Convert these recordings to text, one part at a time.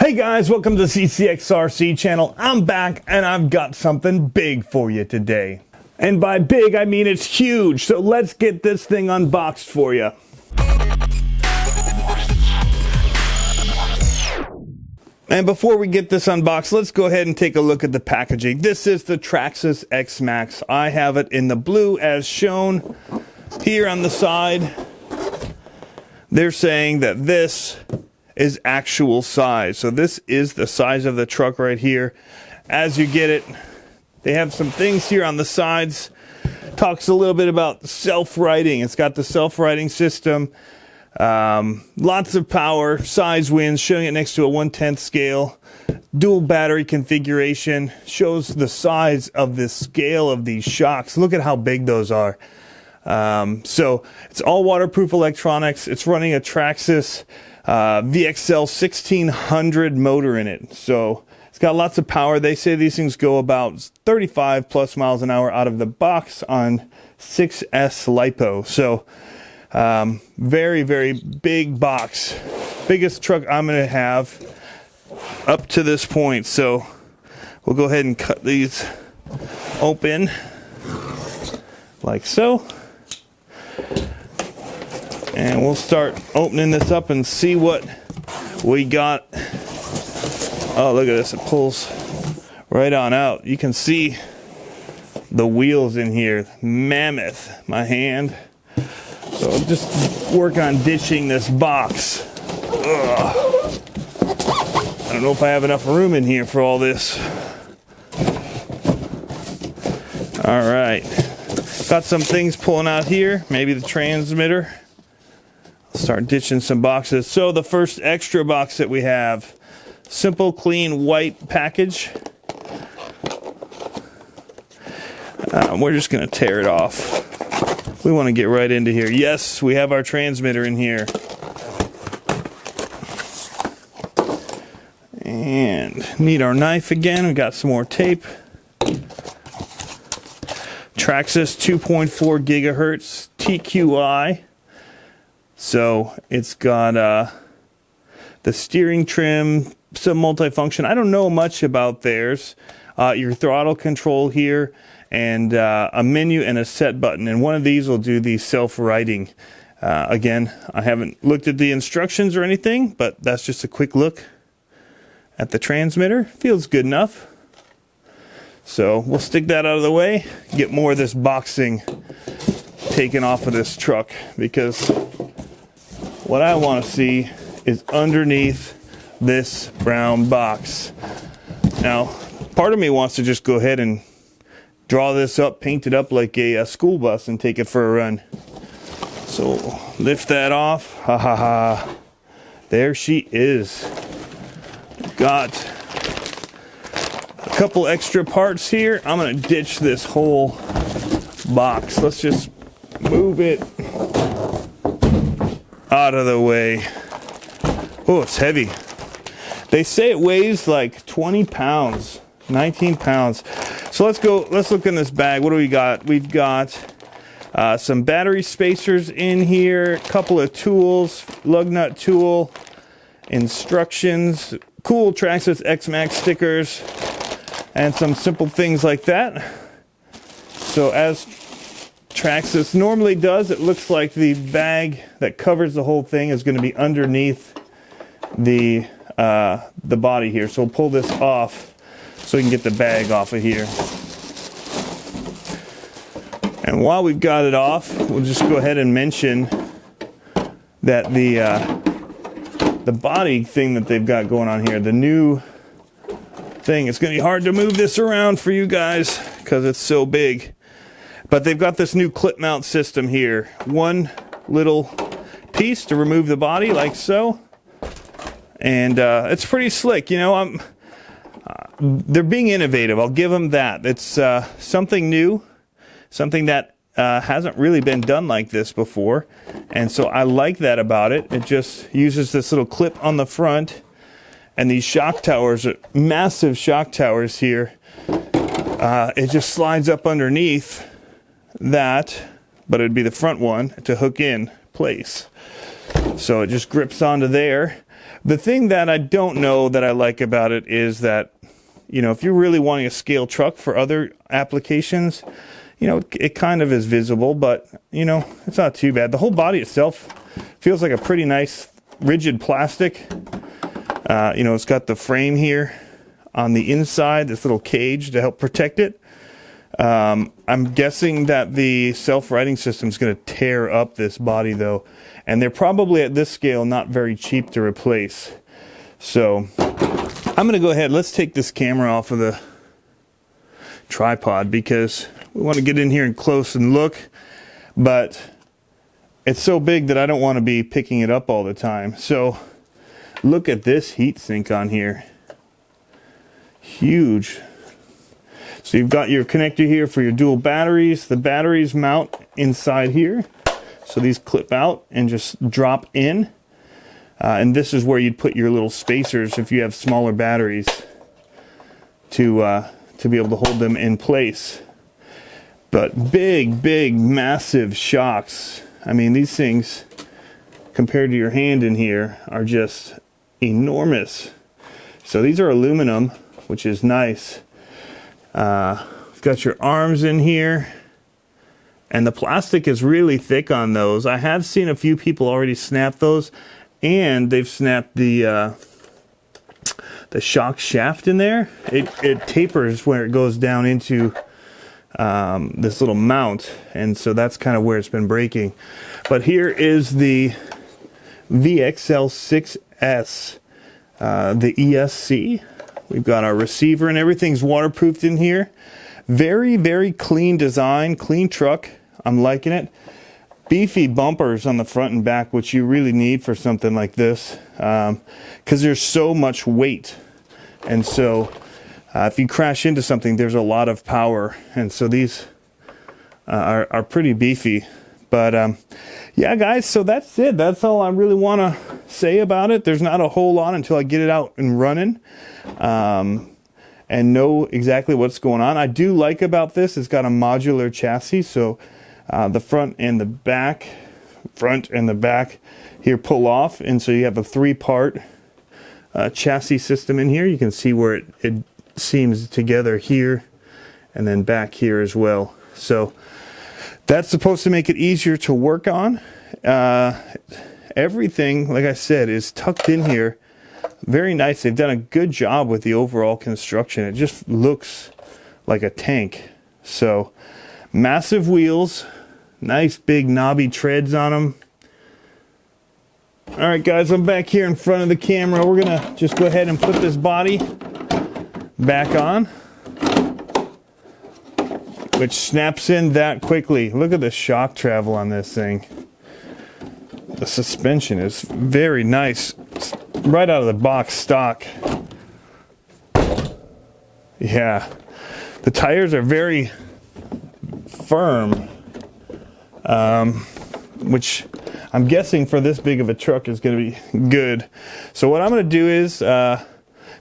Hey guys, welcome to the CCxRC channel. I'm back and I've got something big for you today. And by big, I mean it's huge. So let's get this thing unboxed for you. And before we get this unboxed, let's go ahead and take a look at the packaging. This is the Traxxas X-maxx. I have it in the blue as shown here on the side. They're saying that this is actual size. So this is the size of the truck right here. As you get it, they have some things here on the sides. Talks a little bit about self-righting. It's got the self-righting system. Lots of power, size wins, showing it next to a 1/10 scale. Dual battery configuration. Shows the size of the scale of these shocks. Look at how big those are. So it's all waterproof electronics. It's running a Traxxas VXL 1600 motor in it. So it's got lots of power. They say these things go about 35 plus miles an hour out of the box on 6S LiPo. So very, very big box. Biggest truck I'm going to have up to this point. So we'll go ahead and cut these open like so. And we'll start opening this up and see what we got. Oh, look at this. It pulls right on out. You can see the wheels in here. Mammoth, my hand. So I'll just work on ditching this box. Ugh. I don't know if I have enough room in here for all this. All right. Got some things pulling out here. Maybe the transmitter. Start ditching some boxes. So the first extra box that we have, simple, clean, white package. We're just going to tear it off. We want to get right into here. Yes, we have our transmitter in here. And need our knife again. We got some more tape. Traxxas 2.4 gigahertz TQI. So it's got the steering trim, some multifunction. I don't know much about theirs. Your throttle control here, and a menu and a set button. And one of these will do the self-righting. Again, I haven't looked at the instructions or anything, but that's just a quick look at the transmitter. Feels good enough. So we'll stick that out of the way, get more of this boxing taken off of this truck, because what I want to see is underneath this brown box. Now, part of me wants to just go ahead and draw this up, paint it up like a school bus and take it for a run. So, lift that off. Ha ha ha. There she is. Got a couple extra parts here. I'm going to ditch this whole box. Let's just move it out of the way. Oh, it's heavy. They say it weighs like 20 pounds, 19 pounds. So let's look in this bag. What do we got? We've got some battery spacers in here, a couple of tools, lug nut tool, instructions, cool Traxxas X-maxx stickers, and some simple things like that. So as Traxxas normally does, it looks like the bag that covers the whole thing is going to be underneath the body here. So we'll pull this off so we can get the bag off of here. And while we've got it off, we'll just go ahead and mention that the body thing that they've got going on here, the new thing, it's going to be hard to move this around for you guys because it's so big. But they've got this new clip mount system here. One little piece to remove the body like so. And it's pretty slick. You know, they're being innovative. I'll give them that. It's something new, something that hasn't really been done like this before. And so I like that about it. It just uses this little clip on the front. And these shock towers, massive shock towers here. It just slides up underneath that, but it'd be the front one to hook in place. So it just grips onto there. The thing that I don't know that I like about it is that, you know, if you're really wanting a scale truck for other applications, you know, it kind of is visible, but, you know, it's not too bad. The whole body itself feels like a pretty nice rigid plastic. You know, it's got the frame here on the inside, this little cage to help protect it. I'm guessing that the self-righting system is going to tear up this body though, and they're probably at this scale not very cheap to replace. So I'm going to go ahead, let's take this camera off of the tripod because we want to get in here and close and look, but it's so big that I don't want to be picking it up all the time. So look at this heat sink on here. Huge. So you've got your connector here for your dual batteries. The batteries mount inside here. So these clip out and just drop in. And this is where you'd put your little spacers if you have smaller batteries to be able to hold them in place. But big, massive shocks. I mean, these things, compared to your hand in here, are just enormous. So these are aluminum, which is nice. You've got your arms in here, and the plastic is really thick on those. I have seen a few people already snap those, and they've snapped the shock shaft in there. It tapers where it goes down into this little mount, and so that's kind of where it's been breaking. But here is the VXL-6S, the ESC. We've got our receiver and everything's waterproofed in here. Very clean design, clean truck. I'm liking it. Beefy bumpers on the front and back, which you really need for something like this, because there's so much weight. And so if you crash into something, there's a lot of power. And so these are pretty beefy. But yeah, guys, so that's it. That's all I really want to say about it. There's not a whole lot until I get it out and running and know exactly what's going on. I do like about this, it's got a modular chassis, so the front and the back here pull off, and so you have a three-part chassis system in here. You can see where it seams together here and then back here as well. So that's supposed to make it easier to work on. Everything, like I said, is tucked in here. Very nice. They've done a good job with the overall construction. It just looks like a tank. So massive wheels, nice big knobby treads on them. All right, guys, I'm back here in front of the camera. We're gonna just go ahead and put this body back on, which snaps in that quickly. Look at the shock travel on this thing. The suspension is very nice. It's right out of the box stock. Yeah. The tires are very firm, which I'm guessing for this big of a truck is going to be good. So what I'm going to do is I'm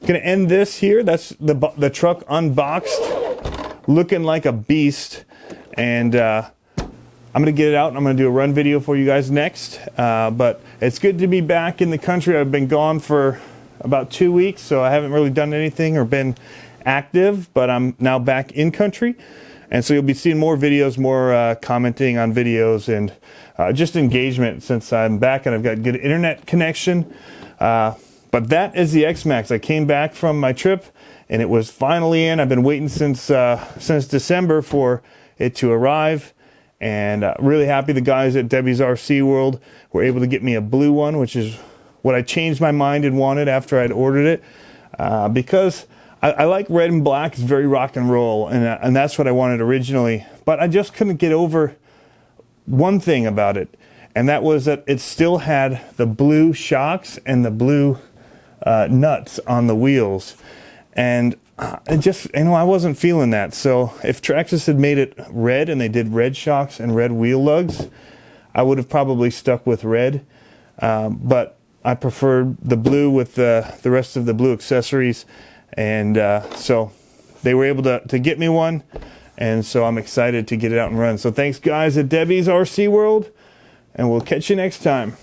going to end this here. That's the truck unboxed, looking like a beast. And I'm going to get it out and I'm going to do a run video for you guys next. But it's good to be back in the country. I've been gone for about 2 weeks, so I haven't really done anything or been active, but I'm now back in country. And so you'll be seeing more videos, more commenting on videos, and just engagement since I'm back and I've got good internet connection. But that is the X-maxx. I came back from my trip and it was finally in. I've been waiting since December for it to arrive. And really happy the guys at Debbie's RC World were able to get me a blue one, which is what I changed my mind and wanted after I'd ordered it. Because I like red and black. It's very rock and roll, and that's what I wanted originally. But I just couldn't get over one thing about it, and that was that it still had the blue shocks and the blue nuts on the wheels. And it just, I wasn't feeling that. So if Traxxas had made it red and they did red shocks and red wheel lugs, I would have probably stuck with red. But I preferred the blue with the rest of the blue accessories. And so they were able to get me one. And so I'm excited to get it out and run. So thanks, guys, at Debbie's RC World. And we'll catch you next time.